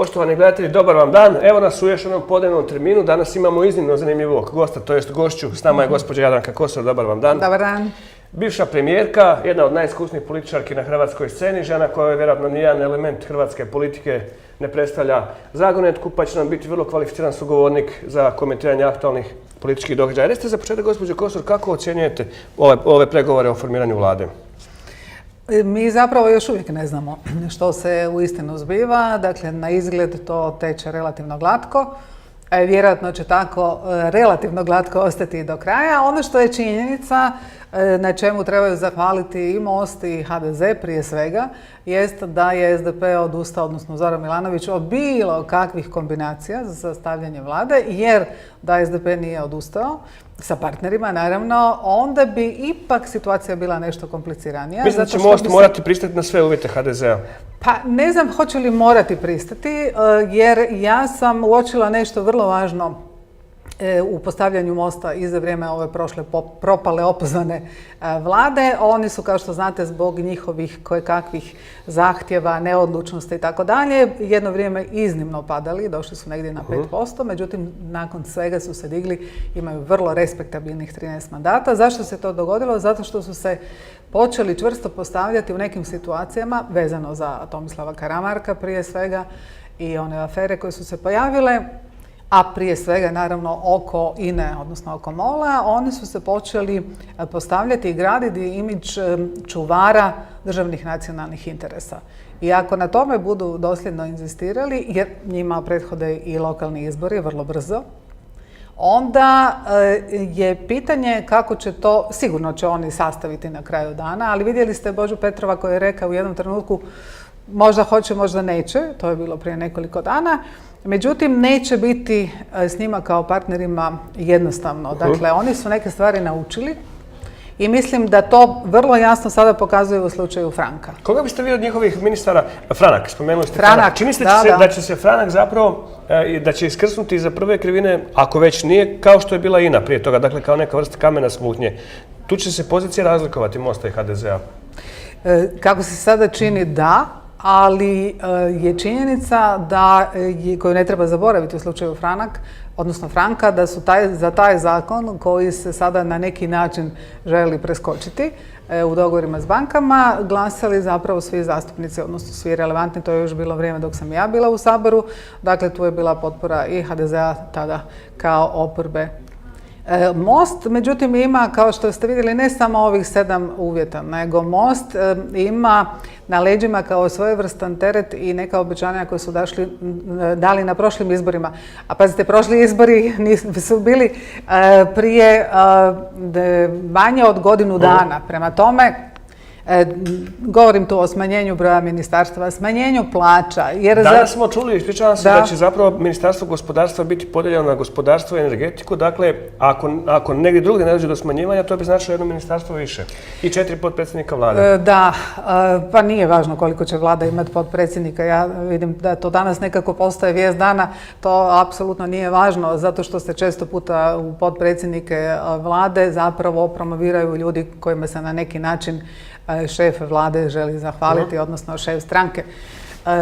Poštovani gledatelji, dobar vam dan. Evo nas u još jednom podnevnom terminu. Danas imamo iznimno zanimljivog gosta, to jest gošću. S nama je gospođa Jadranka Kosor. Dobar vam dan. Dobar dan. Bivša premijerka, jedna od najiskusnijih političarki na hrvatskoj sceni, žena koja je vjerojatno nijedan element hrvatske politike ne predstavlja zagonetku, pa će nam biti vrlo kvalificiran sugovornik za komentiranje aktualnih političkih događaja. Recite za početak, gospođo Kosor, kako ocjenjujete ove pregovore o formiranju vlade? Mi zapravo još uvijek ne znamo što se uistinu zbiva. Dakle, na izgled to teče relativno glatko. Vjerojatno će tako relativno glatko ostati i do kraja. Ono što je činjenica, na čemu trebaju zahvaliti i Most i HDZ prije svega, jest da je SDP odustao, odnosno Zoran Milanović, od bilo kakvih kombinacija za sastavljanje vlade, jer da SDP nije odustao sa partnerima, naravno, onda bi ipak situacija bila nešto kompliciranija. Mislim da će Most morati pristati na sve uvjete HDZ-a. Pa ne znam hoće li morati pristati, jer ja sam uočila nešto vrlo važno u postavljanju Mosta i za vrijeme ove prošle propale opozvane vlade. Oni su, kao što znate, zbog njihovih kojekakvih zahtjeva, neodlučnosti i tako dalje, jedno vrijeme iznimno padali, došli su negdje na 5%, međutim, nakon svega su se digli, imaju vrlo respektabilnih 13 mandata. Zašto se to dogodilo? Zato što su se počeli čvrsto postavljati u nekim situacijama, vezano za Tomislava Karamarka prije svega i one afere koje su se pojavile, a prije svega naravno oko INA-e, odnosno oko MOL-a, oni su se počeli postavljati i graditi imidž čuvara državnih nacionalnih interesa. I ako na tome budu dosljedno inzistirali, jer njima prethode i lokalni izbori vrlo brzo, onda je pitanje kako će to, sigurno će oni sastaviti na kraju dana, ali vidjeli ste Božu Petrova koji je rekao u jednom trenutku možda hoće, možda neće, to je bilo prije nekoliko dana. Međutim, neće biti s njima kao partnerima jednostavno. Dakle, oni su neke stvari naučili i mislim da to vrlo jasno sada pokazuju u slučaju Franka. Koga biste vi od njihovih ministara, Franak, spomenuli ste Franak. Čini se da će se Franak zapravo, da će iskrsnuti za prve krivine, ako već nije, kao što je bila INA prije toga, dakle kao neka vrsta kamena smutnje. Tu će se pozicije razlikovati Mosta i HDZ-a. Kako se sada čini, da. Ali je činjenica da, koju ne treba zaboraviti u slučaju Franak, odnosno Franka, da su za taj zakon koji se sada na neki način želi preskočiti u dogovorima s bankama, glasali zapravo svi zastupnici, odnosno svi relevantni. To je još bilo vrijeme dok sam ja bila u Saboru. Dakle, tu je bila potpora i HDZ-a tada kao oporbe. Most, međutim, ima, kao što ste vidjeli, ne samo ovih 7 uvjeta, nego Most ima na leđima kao svojevrstan teret i neka obećanja koje su dali na prošlim izborima. A pazite, prošli izbori su bili prije manje od godinu dana. Prema tome, govorim tu o smanjenju broja ministarstva, smanjenju plaća. Danas smo čuli, ispričavam se, da će zapravo Ministarstvo gospodarstva biti podijeljeno na gospodarstvo i energetiku. Dakle, ako negdje drugdje ne dođe do smanjivanja, to bi značilo jedno ministarstvo više. I 4 potpredsjednika vlade. Da, pa nije važno koliko će vlada imati potpredsjednika. Ja vidim da to danas nekako postaje vijest dana. To apsolutno nije važno, zato što se često puta u potpredsjednike vlade zapravo promoviraju ljudi kojima se na neki način šef vlade želi zahvaliti, odnosno šef stranke.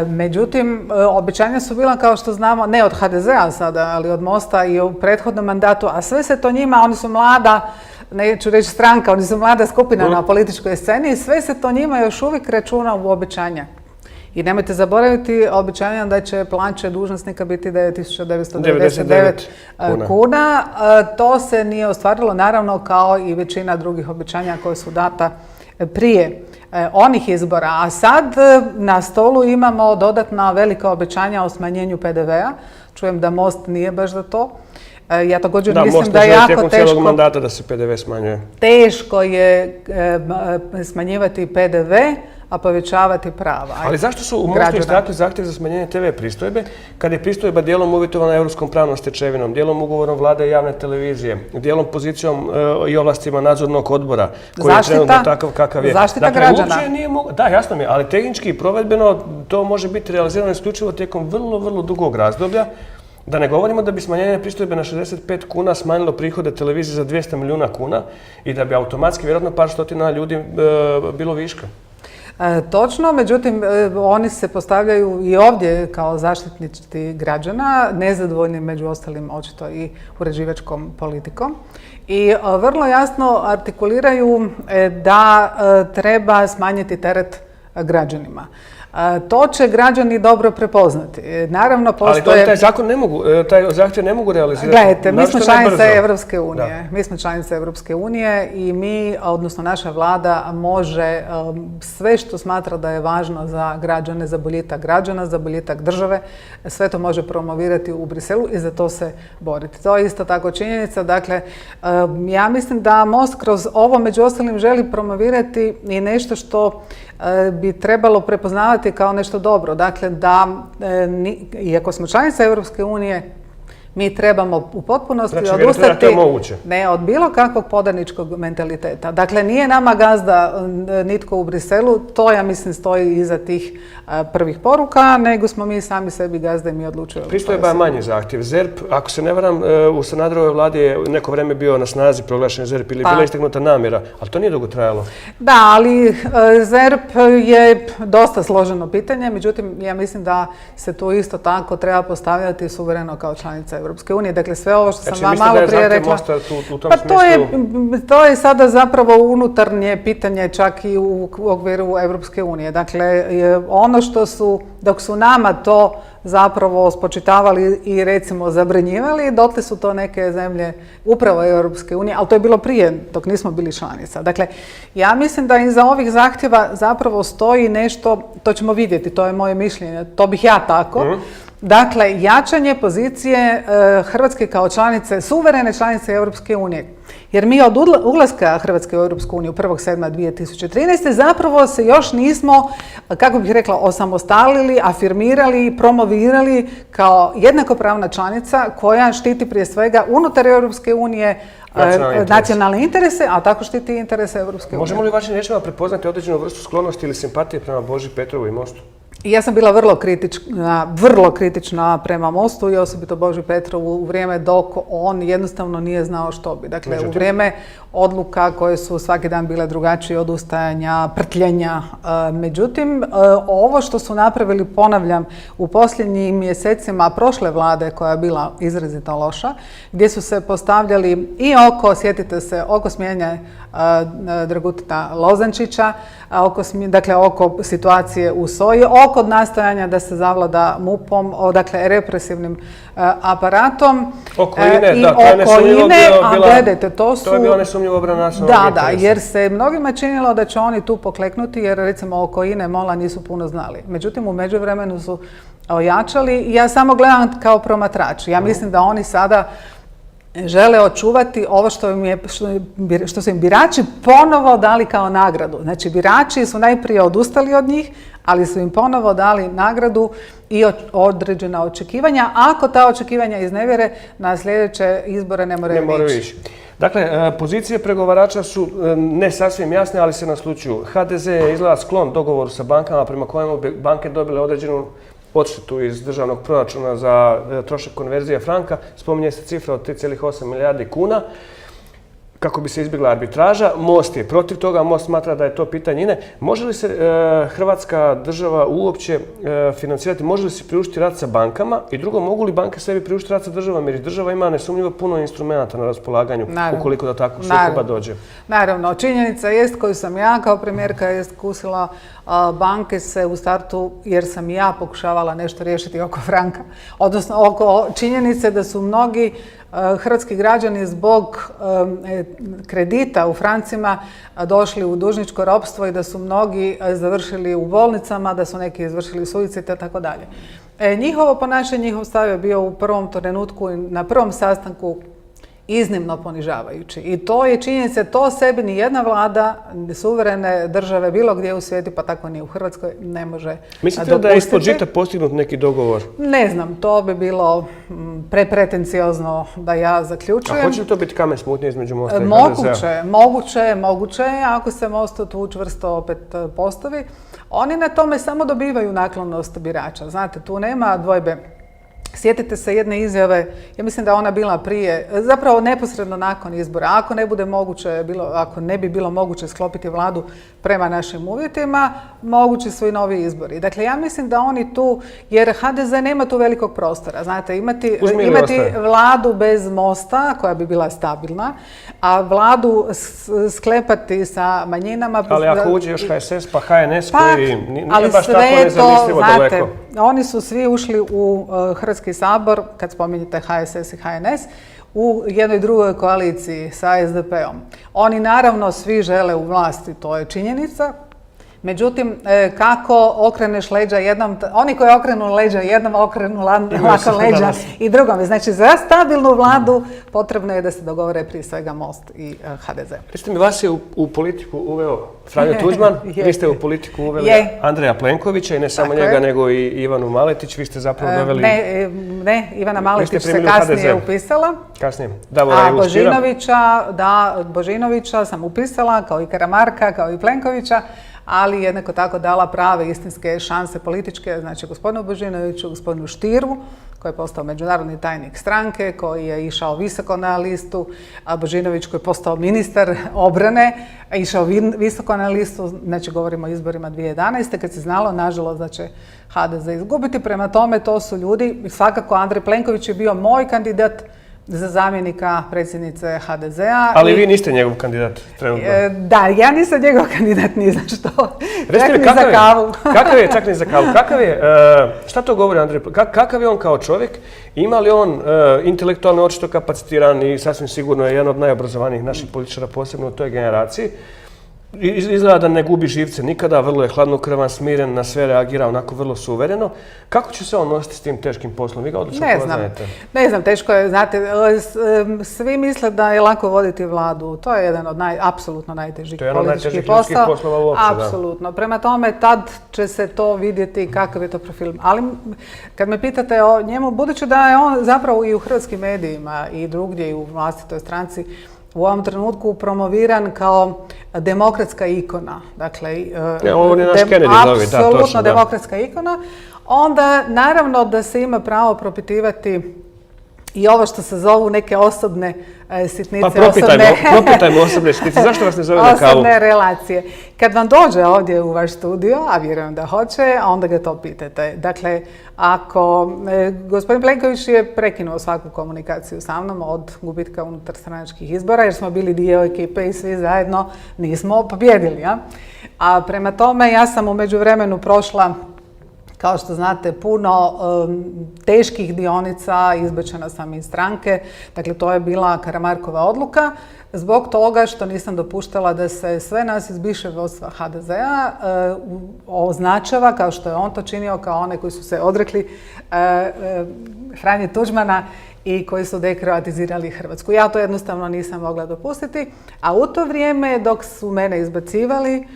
Međutim, obećanja su bila, kao što znamo, ne od HDZ-a sada, ali od Mosta i u prethodnom mandatu, a sve se to njima, oni su mlada, neću reći stranka, oni su mlada skupina na političkoj sceni i sve se to njima još uvijek računa u obećanja. I nemojte zaboraviti obećanja da će plaće dužnosnika biti 9.999 kuna. To se nije ostvarilo, naravno, kao i većina drugih obećanja koje su data prije onih izbora. A sad na stolu imamo dodatna velika obećanja o smanjenju PDV-a. Čujem da Most nije baš za to. Ja također mislim da je jako teško cijelog mandata da se PDV smanjuje. Teško je smanjivati PDV, a povećavati prava. Ali zašto su u Mostu istakli zahtjev za smanjenje TV pristojbe, kad je pristojba dijelom uvjetovana europskom pravnom stečevinom, dijelom ugovorom vlade i javne televizije, dijelom pozicijom i ovlastima nadzornog odbora, koji je trenutno takav kakav je. Zaštita građana. Da, jasno mi je, ali tehnički i provedbeno to može biti realizirano isključivo tijekom vrlo, vrlo dugog razdoblja. Da ne govorimo da bi smanjenje pristojbe na 65 kuna smanjilo prihode televizije za 200 milijuna kuna i da bi automatski vjerojatno par stotina ljudi bilo viška. Točno, međutim oni se postavljaju i ovdje kao zaštitnici građana, nezadovoljni među ostalim očito i uređivačkom politikom. I vrlo jasno artikuliraju da treba smanjiti teret građanima. To će građani dobro prepoznati. Naravno, postoje... Ali taj zakon ne mogu, taj zahtjev ne mogu realizirati. Gledajte, mi smo članice Europske unije. Mi smo članice Europske unije i mi, odnosno naša vlada, može sve što smatra da je važno za građane, za boljitak građana, za boljitak države, sve to može promovirati u Briselu i za to se boriti. To je isto tako činjenica. Dakle, ja mislim da Most kroz ovo među ostalim želi promovirati i nešto što bi trebalo prepoznavati kao nešto dobro. Dakle, da, iako smo članica Europske unije, mi trebamo u potpunosti odustati od bilo kakvog podaničkog mentaliteta. Dakle, nije nama gazda nitko u Briselu, to ja mislim stoji iza tih prvih poruka, nego smo mi sami sebi gazda i mi odlučujemo. Pristojba je manji zahtjev. ZERP, ako se ne varam, u Sanaderovoj vladi je neko vrijeme bio na snazi proglašen ZERP ili bila istaknuta namjera, ali to nije dugo trajalo. Da, ali ZERP je dosta složeno pitanje, međutim ja mislim da se tu isto tako treba postavljati suvereno kao članica Europske unije. Dakle, sve ovo što sam vam malo prije rekla, pa to je sada zapravo unutarnje pitanje čak i u okviru Europske unije. Dakle, ono što su, dok su nama to zapravo spočitavali i recimo zabranjivali, dotle su to neke zemlje upravo Europske unije, ali to je bilo prije dok nismo bili članica. Dakle, ja mislim da iza ovih zahtjeva zapravo stoji nešto, to ćemo vidjeti, to je moje mišljenje, to bih ja tako. Dakle, jačanje pozicije Hrvatske kao članice, suverene članice Europske unije. Jer mi od ulaska Hrvatske u Europsku uniju 1.7.2013. zapravo se još nismo, kako bih rekla, osamostalili, afirmirali, promovirali kao jednakopravna članica koja štiti prije svega unutar Europske unije nacionalne interese, a tako štiti interese Europske unije. Možemo li u vašim riječima prepoznati određenu vrstu sklonosti ili simpatije prema Boži Petrovu i Mostu? Ja sam bila vrlo kritična prema Mostu i osobito Boži Petrovu u vrijeme dok on jednostavno nije znao što bi. Dakle, u vrijeme odluka koje su svaki dan bile drugačije, odustajanja, prtljenja. Međutim, ovo što su napravili, ponavljam, u posljednjim mjesecima prošle vlade koja je bila izrazito loša, gdje su se postavljali i sjetite se, oko smjenja Dragutina Lozančića, dakle oko situacije u SOA-i, oko nastojanja da se zavlada MUP-om, dakle represivnim aparatom. Oko INE, i da, oko INE, a gledajte, to su... To je bilo nesumnjivo obrana nacionalnog interesa. Da, jer se mnogima činilo da će oni tu pokleknuti, jer recimo oko INE MOL-a nisu puno znali. Međutim, u međuvremenu su ojačali i ja samo gledam kao promatrač. Ja mislim da oni sada žele očuvati ovo što su im birači ponovo dali kao nagradu. Znači, birači su najprije odustali od njih, ali su im ponovo dali nagradu i određena očekivanja. Ako ta očekivanja iznevjere, na sljedeće izbore ne moraju ići. Dakle, pozicije pregovarača su ne sasvim jasne, ali se naslučuju. HDZ je izgleda sklon dogovoru sa bankama prema kojemu bi banke dobile određenu odštetu iz državnog proračuna za trošak konverzije franka. Spominje se cifra od 3,8 milijardi kuna kako bi se izbjegla arbitraža. Most je protiv toga, Most smatra da je to pitanje INE. Može li se Hrvatska država uopće financirati, može li se priuštiti rad sa bankama? I drugo, mogu li banke sebi priuštiti rad sa državom? Jer država ima nesumnjivo puno instrumenta na raspolaganju ukoliko do takvog sukoba dođe. Naravno, činjenica jest koju sam ja kao premijerka iskusila, banke se u startu, jer sam ja pokušavala nešto riješiti oko franka, odnosno oko činjenice da su mnogi hrvatski građani zbog kredita u francima došli u dužničko ropstvo i da su mnogi završili u bolnicama, da su neki izvršili suicid i tako dalje. Njihovo ponašanje, njihov stav je bio u prvom trenutku, na prvom sastanku iznimno ponižavajući. I to je činjenica, to sebi ni jedna vlada, suverene države, bilo gdje u svijetu, pa tako ni u Hrvatskoj, ne može dopustiti. Mislite da je ispod žita postignut neki dogovor? Ne znam, to bi bilo pretenciozno da ja zaključujem. A hoće li to biti kamen smutnje između Mosta i HDZ-a? Moguće je, ako se Most tu čvrsto opet postavi. Oni na tome samo dobivaju naklonost birača. Znate, tu nema dvojbe. Sjetite se jedne izjave, ja mislim da je ona bila prije, zapravo neposredno nakon izbora. Ako ne bi bilo moguće sklopiti vladu prema našim uvjetima, mogući su i novi izbori. Dakle, ja mislim da oni tu, jer HDZ nema tu velikog prostora. Znate, imati vladu bez Mosta, koja bi bila stabilna, a vladu sklepati sa manjinama... Ali ako uđe još HSS pa HNS koji nije baš tako nezamislivo daleko. Oni su svi ušli u Hrvatski sabor, kad spominjete HSS i HNS, u jednoj drugoj koaliciji sa SDP-om. Oni naravno svi žele u vlasti, to je činjenica. Međutim, kako okreneš leđa jednom, oni koji okrenu leđa jednom, okrenu lako leđa i drugome. Znači, za stabilnu vladu potrebno je da se dogovore prije svega Most i HDZ. Recite mi, vas je u politiku uveo Franjo Tuđman, vi ste u politiku uveli Andreja Plenkovića i ne samo njega, nego i Ivanu Maletić. Vi ste zapravo doveli... Ne, Ivana Maletić se kasnije upisala. Kasnije, Davora Ivu Stiera. Božinovića sam upisala, kao i Karamarka, kao i Plenkovića, ali jednako tako dala prave istinske šanse političke, znači gospodinu Božinoviću, gospodinu Stieru, koji je postao međunarodni tajnik stranke, koji je išao visoko na listu, a Božinović koji je postao ministar obrane, išao visoko na listu, znači govorimo o izborima 2011. kad se znalo, nažalost, da će HDZ izgubiti. Prema tome, to su ljudi, svakako Andrej Plenković je bio moj kandidat za zamjenika predsjednice HDZ-a. Ali vi niste njegov kandidat trenutno. Da, ja nisam njegov kandidat ni za što. Čak ni za kavu. Čak ni za kavu. Šta to govori Andrej? Kakav je on kao čovjek? Ima li on intelektualno očito kapacitiran i sasvim sigurno je jedan od najobrazovanijih naših političara, posebno u toj generaciji? Izgleda da ne gubi živce nikada, vrlo je hladnokrvan, smiren, na sve reagira onako vrlo suvereno. Kako će se on nositi s tim teškim poslom? Vi ga odlično poznajete. Ne znam, teško je. Znate, svi misle da je lako voditi vladu. To je jedan od apsolutno najtežih političkih poslova uopće. Apsolutno. Prema tome, tad će se to vidjeti kakav je to profil. Ali kad me pitate o njemu, budući da je on zapravo i u hrvatskim medijima i drugdje i u vlastitoj stranci u ovom trenutku promoviran kao demokratska ikona. Dakle, on je naš Kennedy, apsolutno demokratska ikona. Onda naravno da se ima pravo propitivati i ovo što se zovu neke osobne sitnice. Pa propitajmo osobne sitnice. Zašto vas ne zove na kavu? Osobne relacije. Kad vam dođe ovdje u vaš studio, a vjerujem da hoće, onda ga to pitajte. Dakle, ako gospodin Plenković je prekinuo svaku komunikaciju sa mnom od gubitka unutar stranačkih izbora, jer smo bili dio ekipe i svi zajedno nismo pobjedili. A prema tome, ja sam u međuvremenu prošla, kao što znate, puno teških dionica, izbačena sam iz stranke. Dakle, to je bila Karamarkova odluka zbog toga što nisam dopuštala da se sve nas iz bivšeg vodstva HDZ-a označava, kao što je on to činio, kao one koji su se odrekli Franje Tuđmana i koji su dekroatizirali Hrvatsku. Ja to jednostavno nisam mogla dopustiti, a u to vrijeme dok su mene izbacivali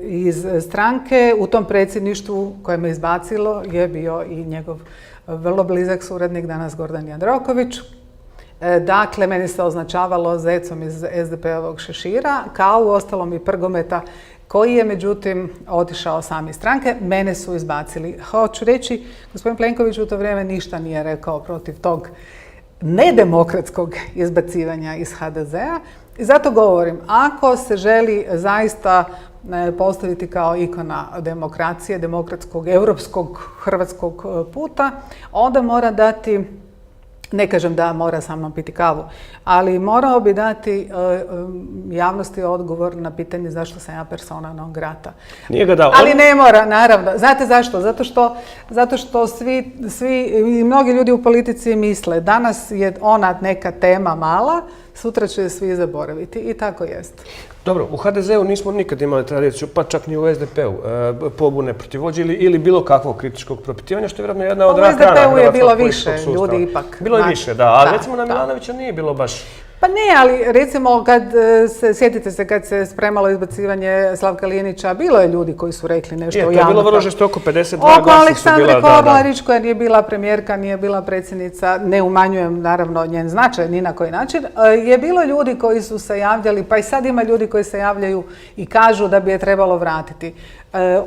iz stranke, u tom predsjedništvu koje me izbacilo je bio i njegov vrlo blizak suradnik, danas Gordan Jandroković. Dakle, meni se označavalo zecom iz SDP-ovog šešira, kao u ostalom i Prgometa, koji je međutim otišao sam iz stranke. Mene su izbacili. Hoću reći, gospodin Plenković u to vrijeme ništa nije rekao protiv tog nedemokratskog izbacivanja iz HDZ-a. I zato govorim, ako se želi zaista postaviti kao ikona demokracije, demokratskog, europskog, hrvatskog puta, onda mora dati, ne kažem da mora sa mnom piti kavu, ali morao bi dati javnosti odgovor na pitanje zašto sam ja persona non grata. Nije ga dao. Ali ne mora, naravno. Znate zašto? Zato što svi i mnogi ljudi u politici misle danas je ona neka tema mala, sutra će svi zaboraviti i tako jest. Dobro, u HDZ-u nismo nikad imali tradiciju, pa čak ni u SDP-u, pobune protiv vođe ili bilo kakvog kritičkog propitivanja, što je vjerojatno jedna od rak rana hrvatskog političkog sustava. U SDP-u je bilo više ljudi ipak. Bilo je više, da, ali recimo na Milanovića nije bilo baš... Pa ne, ali recimo sjetite se kad se spremalo izbacivanje Slavka Linića, bilo je ljudi koji su rekli nešto javno. To je bilo vrlo žestoko, 52 glasa su bila. Oko Aleksandre Korbarić koja nije bila premijerka, nije bila predsjednica, ne umanjujem naravno njen značaj ni na koji način, je bilo ljudi koji su se javljali, pa i sad ima ljudi koji se javljaju i kažu da bi je trebalo vratiti.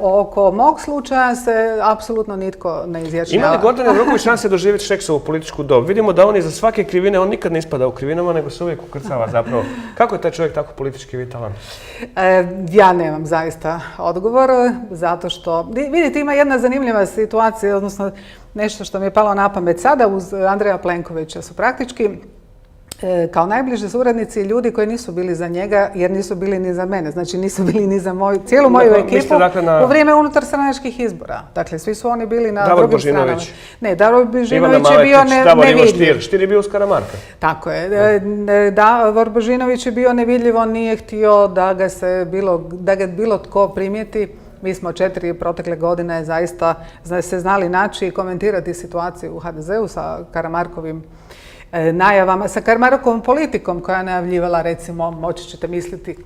Oko mog slučaja se apsolutno nitko ne izjašnjava. Ima li Gordan Jandroković šanse doživjeti Šeksovu političku dob? Vidimo da on iza svake krivine, on nikad ne ispada u krivinama, nego se uvijek ukrcava zapravo. Kako je taj čovjek tako politički vitalan? Ja nemam zaista odgovor, zato što, vidite, ima jedna zanimljiva situacija, odnosno nešto što mi je palo na pamet sada uz Andreja Plenkovića su praktički kao najbliži suradnici ljudi koji nisu bili za njega, jer nisu bili ni za mene, znači nisu bili ni za cijelu moju ekipu u vrijeme unutarstranačkih izbora. Dakle, svi su oni bili na drugim stranama. Ne, Davor Božinović je bio nevidljiv. Štir je bio uz Karamarka. Tako je. Davor Božinović je bio nevidljiv, on nije htio da ga bilo tko primijeti. Mi smo 4 protekle godine zaista se znali naći i komentirati situaciju u HDZ-u sa Karamarkovim najavama, sa Karamarkovom politikom koja je najavljivala, recimo, moći ćete misliti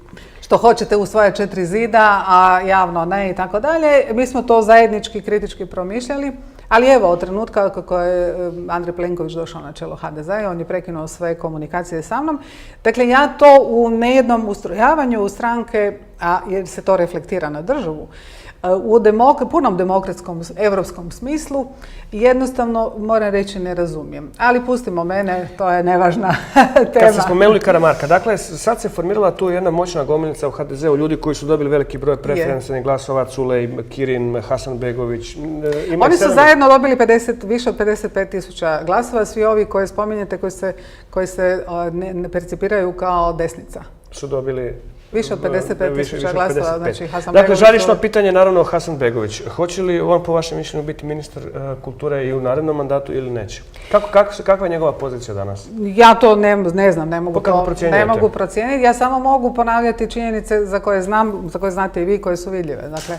što hoćete u svoje 4 zida, a javno ne i tako dalje. Mi smo to zajednički kritički promišljali, ali evo, od trenutka kako je Andrej Plenković došao na čelo HDZ-a, on je prekinuo sve komunikacije sa mnom. Dakle, ja to u nejednom ustrojavanju stranke, jer se to reflektira na državu, u punom demokratskom, evropskom smislu, jednostavno, moram reći, ne razumijem. Ali pustimo mene, to je nevažna tema. Kad ste spomenuli Karamarka, dakle, sad se formirala tu jedna moćna gomilnica u HDZ-u, ljudi koji su dobili veliki broj preferencijalnih glasova, Culej, Kirin, Hasanbegović. Oni su zajedno dobili više od 55.000 glasova, svi ovi koje spominjete, koji se ne percipiraju kao desnica. Su dobili više od 55.000 glasova, znači Hasanbegović. Dakle, žarišno pitanje je naravno Hasanbegović. Hoće li on, po vašem mišljenju, biti ministar kulture i u narednom mandatu ili neće? Kakva je njegova pozicija danas? Ja to ne znam, ne mogu procijeniti. Ja samo mogu ponavljati činjenice za koje znam, za koje znate i vi, koje su vidljive. Dakle,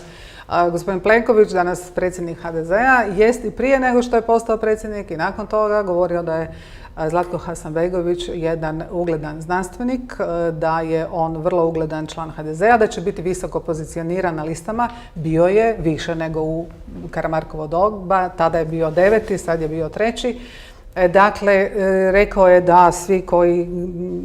gospodin Plenković, danas predsjednik HDZ-a, jest i prije nego što je postao predsjednik i nakon toga govorio da je Zlatko Hasanbegović jedan ugledan znanstvenik, da je on vrlo ugledan član HDZ-a, da će biti visoko pozicioniran na listama. Bio je više nego u Karamarkovo doba, tada je bio 9., sad je bio 3. Dakle, rekao je da svi koji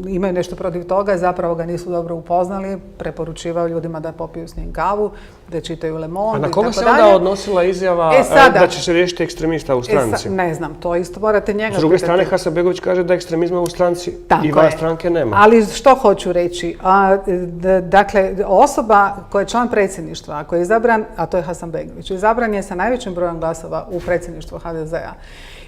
imaju nešto protiv toga zapravo ga nisu dobro upoznali, preporučivao ljudima da popiju s njim kavu, da čitaju Le Monde i tako dalje. A na koga se onda odnosila izjava da će se riješiti ekstremista u stranci? Ne znam, to isto morate njega pitati. S druge strane, Hasanbegović kaže da ekstremizma u stranci i van stranke nema. Ali što hoću reći? Dakle, osoba koja je član predsjedništva, ako je izabran, a to je Hasanbegović, izabran je sa najvećim brojem glasova u predsjedništvu HDZ-a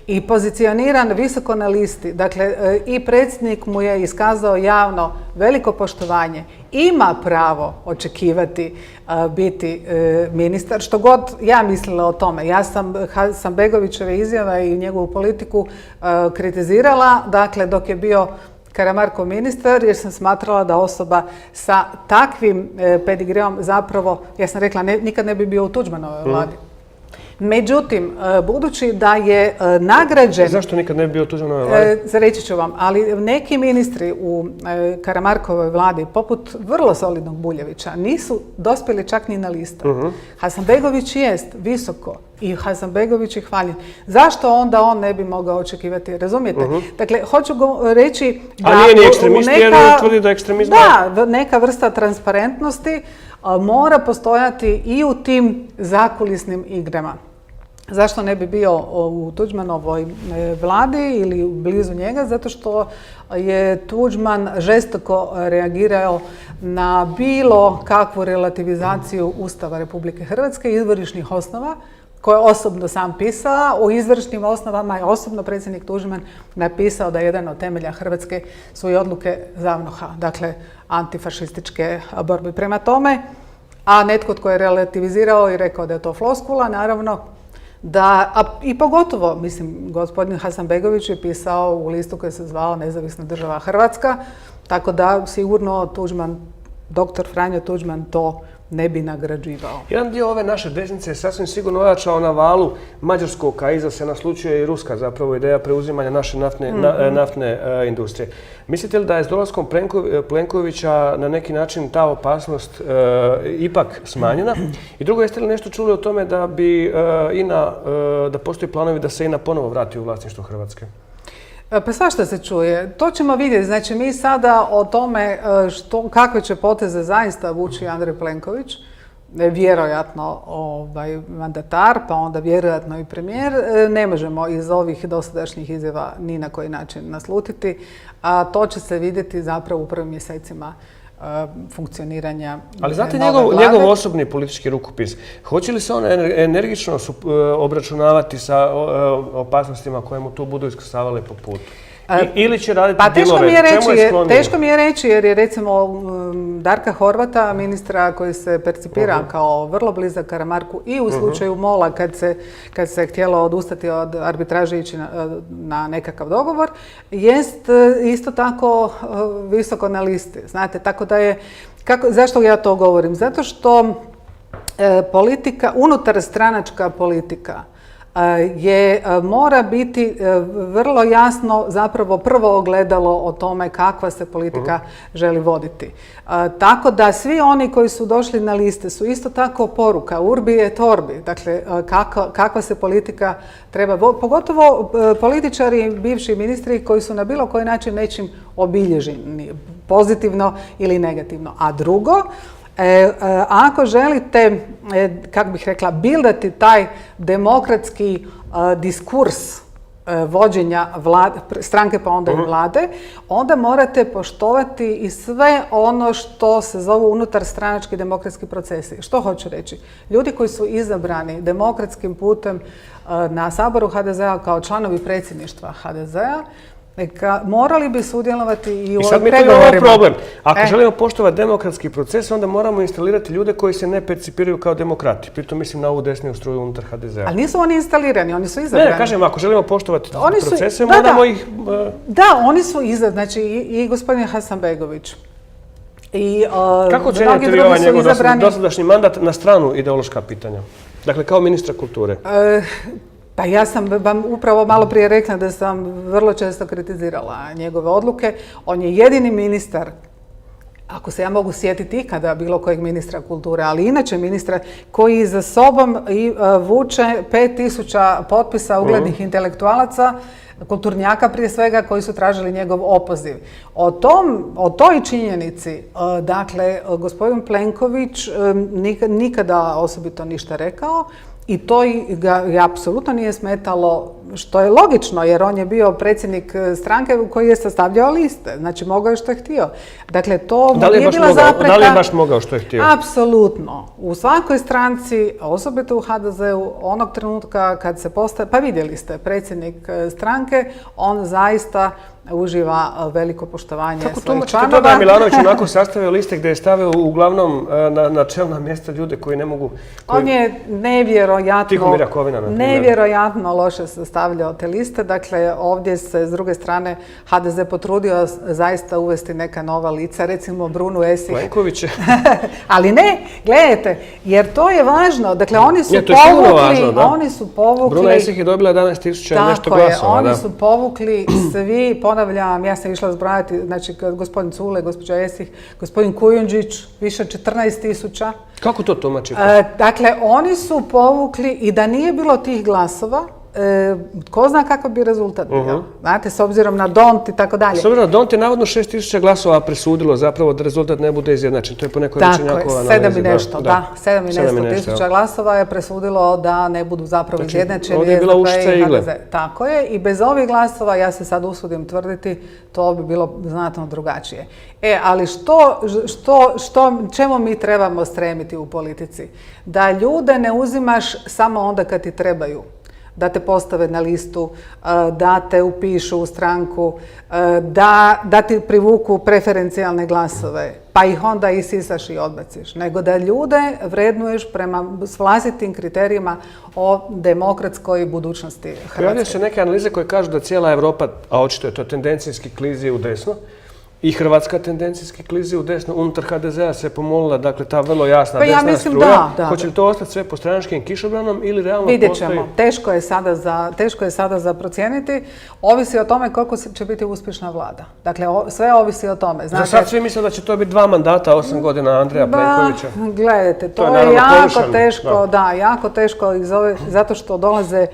i pozicioniran visoko na listi, dakle i predsjednik mu je iskazao javno veliko poštovanje, ima pravo očekivati biti ministar, što god ja mislila o tome. Ja sam Hasanbegovićeve izjave i njegovu politiku kritizirala, dakle dok je bio Karamarkov ministar, jer sam smatrala da osoba sa takvim pedigreom zapravo, ja sam rekla, nikad ne bi bio u Tuđmanovoj vladi. Međutim, budući da je nagrađen... Zašto nikad ne bi bio Tuđmanovoj vladi? Reći ću vam, ali neki ministri u Karamarkovoj vladi, poput vrlo solidnog Buljevića, nisu dospjeli čak ni na listu. Hasanbegović jest visoko i Hasanbegović je hvaljen. Zašto onda on ne bi mogao očekivati? Razumijete? Dakle, hoću reći da... A nije ni ekstremist jer tvrdi da ekstremizma... Da, neka vrsta transparentnosti mora postojati i u tim zakulisnim igrama. Zašto ne bi bio u Tuđmanovoj vladi ili blizu njega? Zato što je Tuđman žestoko reagirao na bilo kakvu relativizaciju Ustava Republike Hrvatske, izvorišnih osnova, koje je osobno sam pisao. U izvršnim osnovama je osobno predsjednik Tuđman napisao da jedan od temelja Hrvatske su i odluke ZAVNOH-a, dakle antifašističke borbe. Prema tome, a netko tko je relativizirao i rekao da je to floskula, naravno, i pogotovo, mislim, gospodin Hasanbegović je pisao u listu koji se zvao Nezavisna država Hrvatska, tako da sigurno Tuđman, doktor Franjo Tuđman to ne bi nagrađivao. Jedan dio ove naše desnice je sasvim sigurno ojačao na valu mađarskog, a iza se naslučuje i ruska zapravo ideja preuzimanja naše naftne industrije. Mislite li da je s dolaskom Plenkovića na neki način ta opasnost ipak smanjena? I drugo, jeste li nešto čuli o tome da bi da postoji planovi da se INA ponovo vrati u vlasništvo Hrvatske? Pa svašta se čuje. To ćemo vidjeti. Znači, mi sada o tome kakve će poteze zaista vući Andrej Plenković, vjerojatno mandatar, pa onda vjerojatno i premijer, ne možemo iz ovih dosadašnjih izjava ni na koji način naslutiti, a to će se vidjeti zapravo u prvim mjesecima funkcioniranja Ali znate nove Vlade. njegov osobni politički rukopis, hoće li se on energično obračunavati sa opasnostima koje mu tu budu iskrsavale po putu? Ili će raditi Pa dilove? teško mi je reći jer je recimo Darka Horvata, ministra koji se percipira kao vrlo blizak Karamarku i u slučaju MOL-a kad se htjelo odustati od arbitraže ići na nekakav dogovor, jest isto tako visoko na listi. Znate, tako da je, zašto ja to govorim? Zato što politika, unutar stranačka politika mora biti vrlo jasno zapravo prvo ogledalo o tome kakva se politika želi voditi. Tako da svi oni koji su došli na liste su isto tako poruka urbi et orbi, dakle kakva se politika treba, pogotovo političari, bivši ministri koji su na bilo koji način nečim obilježeni, pozitivno ili negativno. A drugo, ako želite, kako bih rekla, bildati taj demokratski diskurs vođenja stranke pa onda i vlade, onda morate poštovati i sve ono što se zovu unutar stranački demokratski procesi. Što hoću reći? Ljudi koji su izabrani demokratskim putem na Saboru HDZ-a kao članovi predsjedništva HDZ-a, morali bi sudjelovati i u ovim pregovorima. I sad mi tu imamo problem. Ako želimo poštovati demokratski proces, onda moramo instalirati ljude koji se ne percipiraju kao demokrati. Pritom mislim na ovu desniju struju unutar HDZ-a. Ali nisu oni instalirani, oni su izabrani. Ne, kažem, ako želimo poštovati procese, moramo ih... Da, oni su izabrani. Znači i gospodin Hasanbegović. Kako ocjenjujete vi ovaj njegov dosadašnji mandat na stranu ideološka pitanja? Dakle, kao ministra kulture. Pa ja sam vam upravo malo prije rekla da sam vrlo često kritizirala njegove odluke. On je jedini ministar, ako se ja mogu sjetiti ikada bilo kojeg ministra kulture, ali inače ministra koji za sobom vuče 5000 potpisa uglednih intelektualaca, kulturnjaka prije svega, koji su tražili njegov opoziv. O toj činjenici, dakle, gospodin Plenković nikada osobito ništa rekao. I to ga apsolutno nije smetalo, što je logično, jer on je bio predsjednik stranke koji je sastavljao liste. Znači, mogao je što je htio. Dakle, to nije bila zapreka. Da li je baš mogao što je htio? Apsolutno. U svakoj stranci, osobito u HDZ-u, onog trenutka kad se postaje, pa vidjeli ste, predsjednik stranke, on zaista uživa veliko poštovanje svojih članova. Kako tumačite to da je Milanović onako sastavio liste gdje je stavio uglavnom na čelna mjesta ljude koji ne mogu... On je nevjerojatno loše sastavljao te liste. Dakle, ovdje se s druge strane HDZ potrudio zaista uvesti neka nova lica, recimo Brunu Esih. Plenković. Ali ne, gledajte, jer to je važno. Dakle, oni su povukli... Bruna Esih je dobila 11.000 nešto glasova. Tako je, oni su povukli svi, ponavljam, ja sam išla zbrajati, znači gospodin Cule, gospođa Esih, gospodin Kujundžić, više 14.000. Kako to tumačite? Dakle, oni su povukli i da nije bilo tih glasova, ko zna kakav bi rezultat bio. Znate, s obzirom na Dont i tako dalje. S obzirom na Dont je navodno 6.000 glasova presudilo zapravo da rezultat ne bude izjednačen. To je po nekoj rečenjakova analizi. Tako je, 7 i nešto tisuća glasova je presudilo da ne budu zapravo izjednačeni. Ovdje je bila ušica i igle. Tako je, i bez ovih glasova, ja se sad usudim tvrditi, to bi bilo znatno drugačije. Ali čemu mi trebamo stremiti u politici? Da ljude ne uzimaš samo onda kad ti trebaju. Da te postave na listu, da te upišu u stranku, da ti privuku preferencijalne glasove, pa ih onda isisaš i odbaciš. Nego da ljude vrednuješ s vlastitim kriterijima o demokratskoj budućnosti Hrvatske. Pojavljaju se neke analize koje kažu da cijela Europa, a očito je to tendencijski klizi u desno, i Hrvatska tendencijski klizi u desno, unutar HDZ-a se pomolila, dakle, ta vrlo jasna desna struja. Hoće li to ostati sve po stranačkim kišobranom ili realno postoji? Vidjet ćemo. Teško je sada za procijeniti. Ovisi o tome koliko će biti uspješna vlada. Dakle, sve ovisi o tome. Za sad svi misle da će to biti 2 mandata, 8 godina Andreja Plenkovića. Gledajte, to je jako teško, jako teško zato što dolaze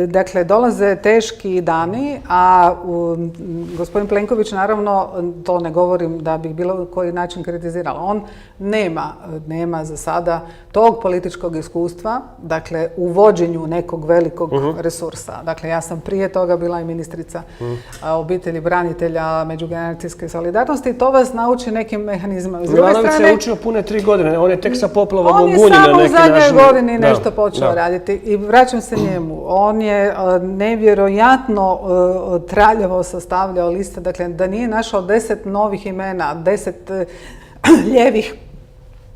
Dakle, dolaze teški dani, a gospodin Plenković, naravno, to ne govorim da bih bilo koji način kritizirala, on nema za sada tog političkog iskustva, dakle, u vođenju nekog velikog resursa. Dakle, ja sam prije toga bila i ministrica obitelji, branitelja, međugeneracijske solidarnosti i to vas nauči nekim mehanizmima. Milanović se učio pune 3 godine, on je tek sa poplavom u Gunji on je na samo u neki zadnjoj način. godini nešto počeo raditi i vraćam se njemu. On je nevjerojatno traljavo sastavljao liste, dakle da nije našao 10 novih imena, 10 ljevih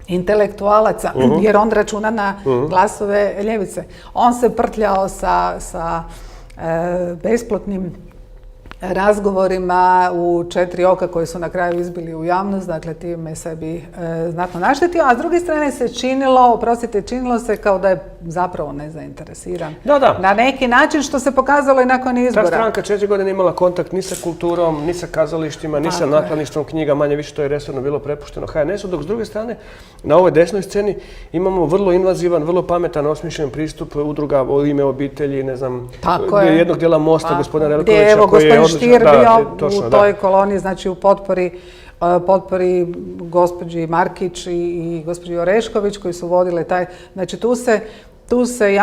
intelektualaca, jer on računa na glasove ljevice. On se prtljao sa besplotnim razgovorima u 4 oka koji su na kraju izbili u javnost, dakle time se bi znatno naštetio, a s druge strane se činilo se kao da je zapravo nezainteresiran. Na neki način, što se pokazalo i nakon izbora. Ta stranka 4 godine imala kontakt ni sa kulturom, ni sa kazalištima, ni sa nakladništvom knjiga, manje više to je resorno bilo prepušteno HNS-u, dok s druge strane na ovoj desnoj sceni imamo vrlo invazivan, vrlo pametan, osmišljen pristup udruga u ime obitelji, ne znam, jednog dijela Mosta, gospodina Relkovića, koji je Stier bio u toj koloniji, znači u potpori gospođi Markić i gospođi Orešković koji su vodile taj, znači tu se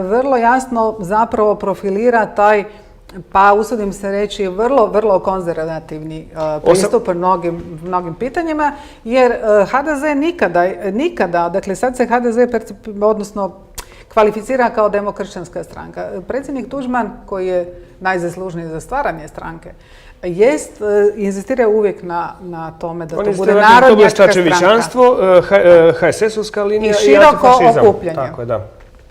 vrlo jasno zapravo profilira taj, pa usudim se reći, vrlo, vrlo konzervativni pristup mnogim pitanjima, jer HDZ nikada, dakle sad se HDZ kvalificira kao demokršćanska stranka. Predsjednik Tuđman, koji je najzaslužniji za stvaranje stranke, inzistirao uvijek na tome da to bude narodnjačka stranka. HSS-ovska linija i antifašizam. Okupljanje. Tako je, da.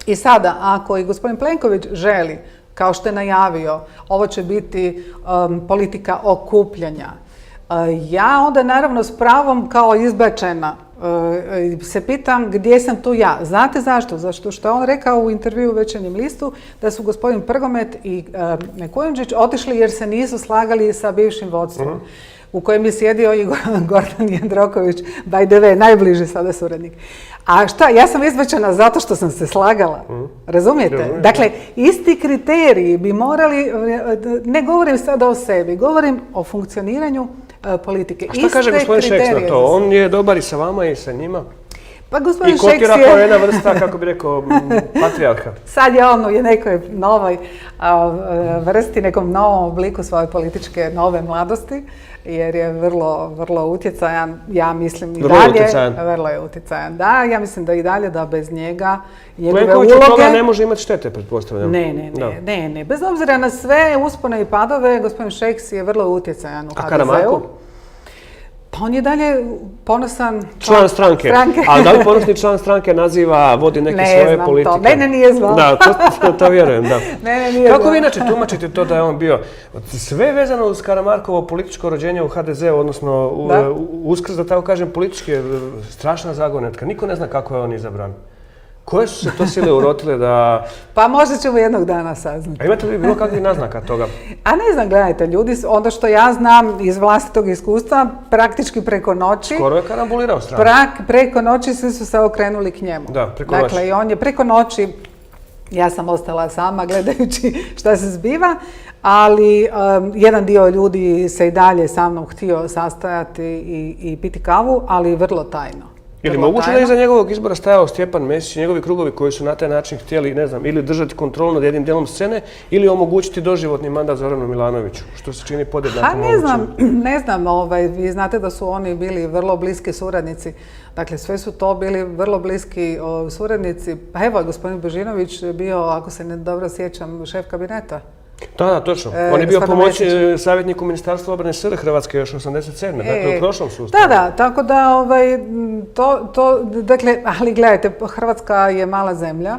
I sada, ako i gospodin Plenković želi, kao što je najavio, ovo će biti politika okupljanja, ja onda naravno s pravom kao izbačena se pitam gdje sam tu ja. Znate zašto? Zato što je on rekao u intervjuu u Večernjem listu da su gospodin Prgomet i Kujundžić otišli jer se nisu slagali sa bivšim vodstvom, u kojem je sjedio i Gordan Jandroković, by the way, najbliži sada suradnik. A šta, ja sam izbačena zato što sam se slagala. Razumijete? Dakle, isti kriteriji bi morali, ne govorim sada o sebi, govorim o funkcioniranju politike. A šta kaže gospodin Šeks na to? On je dobar i sa vama i sa njima? Pa gospodin Šeks je... I kotira kao jedna vrsta, kako bi rekao, patrijarha. Sad je on u nekoj novoj vrsti, nekom novom obliku svoje političke nove mladosti, jer je vrlo, vrlo utjecajan, ja mislim i dalje. Vrlo je utjecajan. Da, ja mislim da i dalje, da bez njega, njegove uloge... Plenković od toga ne može imati štete, pretpostavljam. Ne. Bez obzira na sve uspone i padove, gospodin Šeks je vrlo utjecajan u HDZ-u. A Karamarko? Pa on je dalje ponosan član stranke. A da li ponosni član stranke vodi neke svoje politike? Ne znam to. Mene nije zvao. Da, to vjerujem, da. Mene nije zvao. Kako vi inače tumačite to da je on bio sve vezano uz Karamarkovo političko rođenje u HDZ-u, odnosno uskrs, da tako kažem, politički strašna zagonetka. Niko ne zna kako je on izabran. Koje su se to sile urotile da... Pa možda ćemo jednog dana saznati. A imate li bilo kakvih naznaka toga? A ne znam, gledajte, ljudi, onda što ja znam iz vlastitog iskustva, praktički preko noći... Skoro je karambulirao stranu. Preko noći svi su se okrenuli k njemu. Da, preko noći. Dakle, i on je preko noći, ja sam ostala sama gledajući šta se zbiva, ali jedan dio ljudi se i dalje sa mnom htio sastajati i piti kavu, ali vrlo tajno. Je li moguće da je iza njegovog izbora stajao Stjepan Mesić i njegovi krugovi koji su na taj način htjeli, ne znam, ili držati kontrolu nad jednim dijelom scene ili omogućiti doživotni mandat Zoranu Milanoviću, što se čini podjednako mogućim? Ne znam, vi znate da su oni bili vrlo bliski suradnici, dakle sve su to bili vrlo bliski suradnici. Pa evo, gospodin Božinović je bio, ako se ne dobro sjećam, šef kabineta. Da, točno. On je bio savjetnik u Ministarstvu obrane SR Hrvatske još 87. Dakle u prošlom sustavu. Da, tako da dakle, ali gledajte, Hrvatska je mala zemlja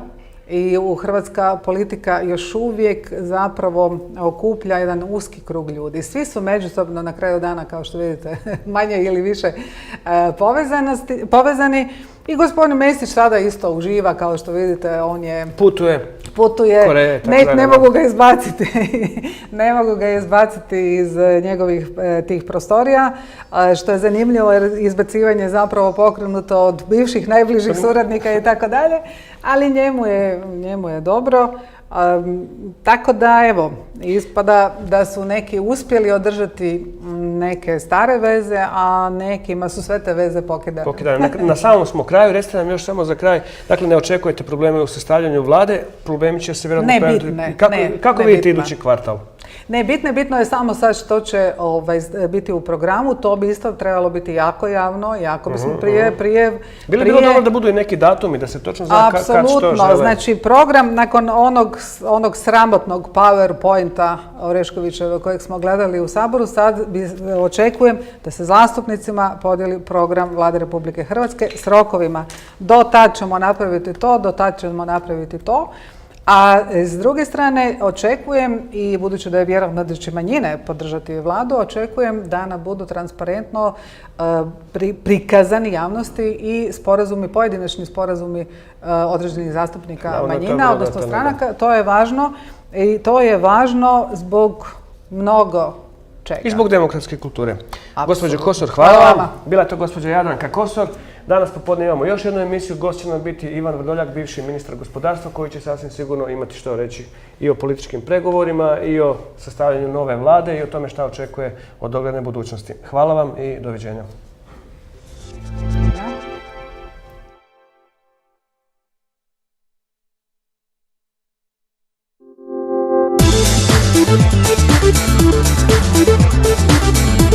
i hrvatska politika još uvijek zapravo okuplja jedan uski krug ljudi. Svi su međusobno na kraju dana, kao što vidite, manje ili više povezani. I gospodin Mesić sada isto uživa, kao što vidite, on je... Putuje, ne mogu ga izbaciti. Ne mogu ga izbaciti iz njegovih tih prostorija, što je zanimljivo jer izbacivanje je zapravo pokrenuto od bivših najbližih suradnika i tako dalje, ali njemu je dobro. Tako da, evo, ispada da su neki uspjeli održati neke stare veze, a nekima su sve te veze pokidane. Na samom smo kraju, recite nam još samo za kraj, dakle ne očekujete probleme u sastavljanju vlade, problemi će se vjerojatno pojaviti. Kako vidite idući kvartal? Ne, bitno je samo sad što će biti u programu, to bi isto trebalo biti jako javno, jako bismo prije... Bilo dobro da budu i neki datumi, da se točno zna kad što žele. Apsolutno, znači program nakon onog sramotnog PowerPointa Oreškovićeva kojeg smo gledali u Saboru, sad očekujem da se zastupnicima podijeli program Vlade Republike Hrvatske s rokovima. Do tad ćemo napraviti to, do tad ćemo napraviti to. A s druge strane očekujem, i budući da je vjerojatno da će manjine podržati vladu, očekujem da nam budu transparentno prikazani javnosti i sporazumi, pojedinačni sporazumi određenih zastupnika manjina, odnosno stranaka. To je važno i to je važno zbog mnogo čega. I zbog demokratske kulture. Gospođo Kosor, hvala vam. Bila je to gospođa Jadranka Kosor. Danas popodne imamo još jednu emisiju. Gost će nam biti Ivan Vrdoljak, bivši ministar gospodarstva, koji će sasvim sigurno imati što reći i o političkim pregovorima i o sastavljanju nove vlade i o tome šta očekuje od dogledne budućnosti. Hvala vam i doviđenja. Thank you.